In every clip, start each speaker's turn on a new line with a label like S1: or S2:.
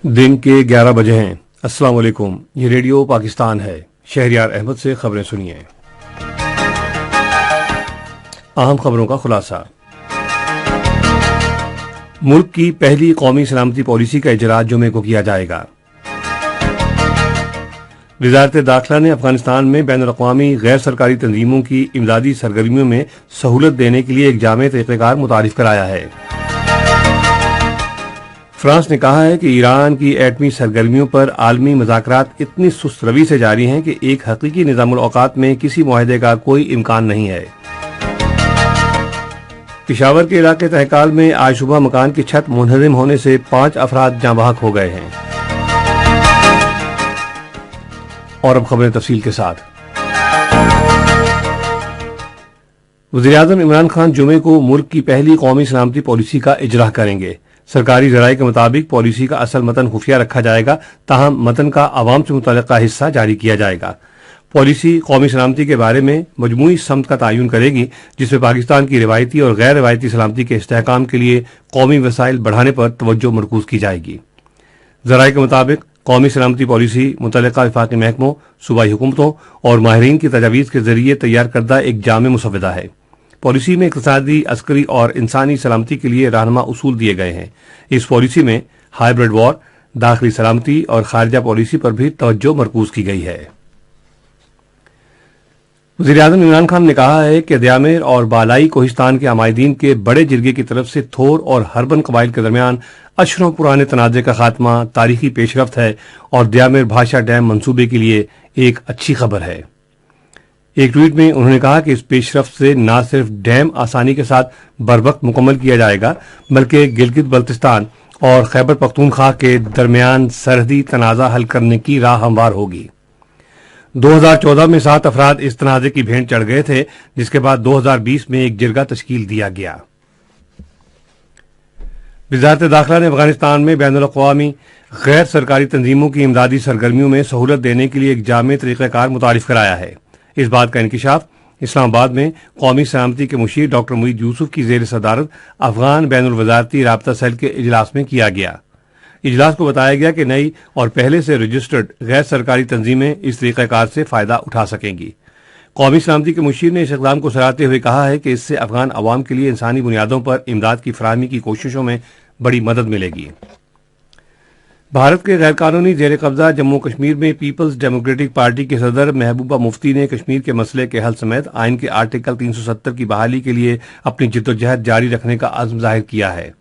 S1: दिन के 11 बजे हैं। अस्सलाम वालेकुम, ये रेडियो पाकिस्तान है। शहरियार अहमद से खबरें सुनिए। अहम खबरों का खुलासा। मुल्क की पहली कौमी सलामती पॉलिसी का इजरा जुमे को किया जाएगा। वजारत दाखिला ने अफगानिस्तान में बैनुल-अक़वामी गैर सरकारी तंजीमों की इमदादी सरगर्मियों में सहूलत देने के लिए एक जामे तरीक़ेकार मुतारिफ कराया है। फ्रांस ने कहा है कि ईरान की एटमी सरगर्मियों पर आलमी मुज़ाकरात इतनी सुस्त रवी से जारी हैं कि एक हकीकी निज़ामुल औक़ात में किसी मुआहदे का कोई इम्कान नहीं है। पेशावर के इलाके तहकाल में आज सुबह मकान की छत मुनहदिम होने से 5 अफराद जाँ बहक हो गए हैं। और अब खबरें तफसील के साथ। वज़ीर-ए-आज़म इमरान खान जुमे को मुल्क की पहली कौमी सलामती पॉलिसी का इजरा करेंगे। सरकारी ज़राए के मुताबिक पॉलिसी का असल मतन खुफिया रखा जाएगा, ताहम मतन का आवाम से मुतल्लिका हिस्सा जारी किया जाएगा। पॉलिसी कौमी सलामती के बारे में मजमूई समत का तयन करेगी, जिसमें पाकिस्तान की रिवायती और गैर रिवायती सलामती के इस्तेहकाम के लिए कौमी वसाइल बढ़ाने पर तवज्जो मरकूज की जाएगी। ज़राए के मुताबिक कौमी सलामती पॉलिसी मुतल्लिका वफाकी महकमों, सूबाई हुकूमतों और माहिरीन की तजावीज़ के जरिए तैयार करदा एक जामे मुसव्वदा है। पॉलिसी में इक़्तिसादी, अस्करी और इंसानी सलामती के लिए रहनुमा उसूल दिए गए हैं। इस पॉलिसी में हाइब्रिड वॉर, दाखिली सलामती और खारजा पॉलिसी पर भी तवज्जो मरकूज की गई है। वज़ीर-ए-आज़म इमरान खान ने कहा है कि दयामेर और बालाई कोहिस्तान के अमायदीन के बड़े जिरगे की तरफ से थोर और हरबन कबाइल के दरमियान अशरों पुराने तनाज़े का खात्मा तारीखी पेशरफ्त है और दयामेर भाषा डैम मंसूबे के लिए एक अच्छी खबर है। एक ट्वीट में उन्होंने कहा कि इस पेशरफ्त से न सिर्फ डैम आसानी के साथ बरवक्त मुकम्मल किया जाएगा, बल्कि गिलगित बल्तिस्तान और खैबर पख्तूनख्वा के दरमियान सरहदी तनाज़ा हल करने की राह हमवार होगी। 2014 में 7 अफराद इस तनाज़े की भेंट चढ़ गए थे, जिसके बाद 2020 में एक जिरगा तश्कील दिया गया। वज़ारत दाखिला ने अफगानिस्तान में बैनुल-अक़वामी गैर सरकारी तंजीमों की इमदादी सरगर्मियों में सहूलत देने के लिए एक जामे तरीक़ेकार मुतारिफ कराया है। इस बात का इंकिशाफ इस्लामाबाद में कौमी सलामती के मुशीर डॉक्टर मुईद यूसुफ की ज़ेर सदारत अफगान बैनुल वज़ारती राब्ता सेल के इजलास में किया गया। इजलास को बताया गया कि नई और पहले से रजिस्टर्ड गैर सरकारी तंजीमें इस तरीक़ेकार से फ़ायदा उठा सकेंगी। कौमी सलामती के मुशीर ने इस इक़दाम को सराहते हुए कहा है कि इससे अफगान अवाम के लिए इंसानी बुनियादों पर इमदाद की फराहमी की कोशिशों में बड़ी मदद मिलेगी। भारत के गैर कानूनी जेर कब्जा जम्मू कश्मीर में पीपल्स डेमोक्रेटिक पार्टी के सदर महबूबा मुफ्ती ने कश्मीर के मसले के हल समेत आइन के आर्टिकल 370 की बहाली के लिए अपनी जिद्दोजहद जारी रखने का अज़्म जाहिर किया है।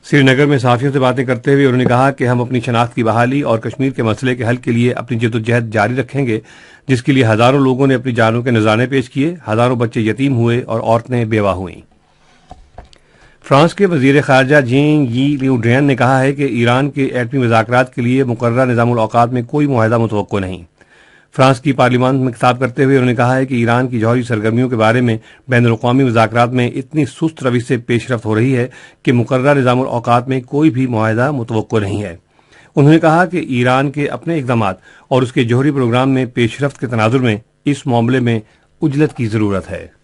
S1: श्रीनगर में सहाफ़ियों से बातें करते हुए उन्होंने कहा कि हम अपनी शनाख्त की बहाली और कश्मीर के मसले के हल के लिए अपनी जिद्दोजहद जारी रखेंगे, जिसके लिए हज़ारों लोगों ने अपनी जानों के नज़राने पेश किए, हज़ारों बच्चे यतीम हुए और औरतें बेवा हुईं। फ्रांस के वज़ीर ख़ारजा जीन यी लियू ड्रियन ने कहा है कि ईरान के एटमी मुज़ाकरात के लिए मुकर्रर निज़ामुल औक़ात में कोई मुआहदा मुतवक्को नहीं। फ्रांस की पार्लियामान में खिताब करते हुए उन्होंने कहा है कि ईरान की जौहरी सरगर्मियों के बारे में बैनुल-अक़वामी मुज़ाकरात में इतनी सुस्त रवि से पेशरफ्त हो रही है कि मुकर्रर निज़ामुल औक़ात में कोई भी मुआहदा मुतवक्को नहीं है। उन्होंने कहा कि ईरान के अपने इक़दामात और उसके जौहरी प्रोग्राम में पेशरफ्त के तनाज़ुर में इस मामले में उजलत की ज़रूरत है।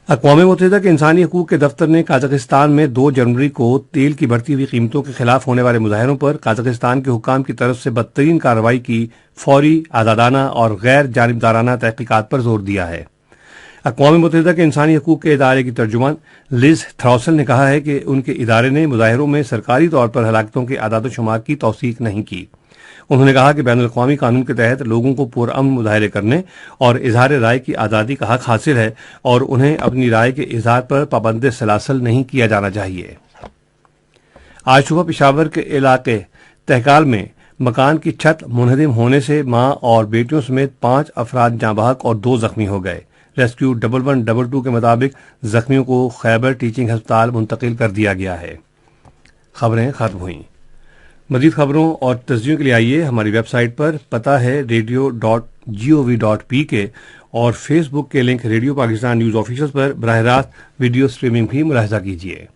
S1: अक़वाम मुत्तहिदा के इंसानी हकूक़ के दफ्तर ने कजाकिस्तान में 2 जनवरी को तेल की बढ़ती हुई कीमतों के खिलाफ होने वाले मुजाहिरों पर कजाकिस्तान के हुक्काम की तरफ से बदतरीन कार्रवाई की फौरी, आज़ादाना और गैर जानिबदाराना तहक़ीक़ात पर जोर दिया है। अक़वाम मुत्तहिदा के इंसानी हकूक़ के इदारे की तर्जुमान लिज थ्रॉसल ने कहा है कि उनके इदारे ने मुजाहिरों में सरकारी तौर पर हलाकतों के आदाद शुमार की तौसीक नहीं की। उन्होंने कहा कि बैनुल-अक़वामी कानून के तहत लोगों को पुरअमन मुजाहरे करने और इजहार राय की आज़ादी का हक हासिल है और उन्हें अपनी राय के इजहार पर पाबंद सलासल नहीं किया जाना चाहिए। आज सुबह पेशावर के इलाके तहकाल में मकान की छत मुनहदिम होने से मां और बेटियों समेत 5 अफराद जाँ बहक और 2 जख्मी हो गए। रेस्क्यू 1122 के मुताबिक जख्मियों को खैबर टीचिंग अस्पताल मुंतकिल कर दिया गया है। खबरें खत्म हुई। मज़ीद खबरों और तस्दीयों के लिए आइए हमारी वेबसाइट पर, पता है radio.gov.pk और फेसबुक के link radio Pakistan news official पर बराह रास्त वीडियो स्ट्रीमिंग भी मुलाहिज़ा कीजिए।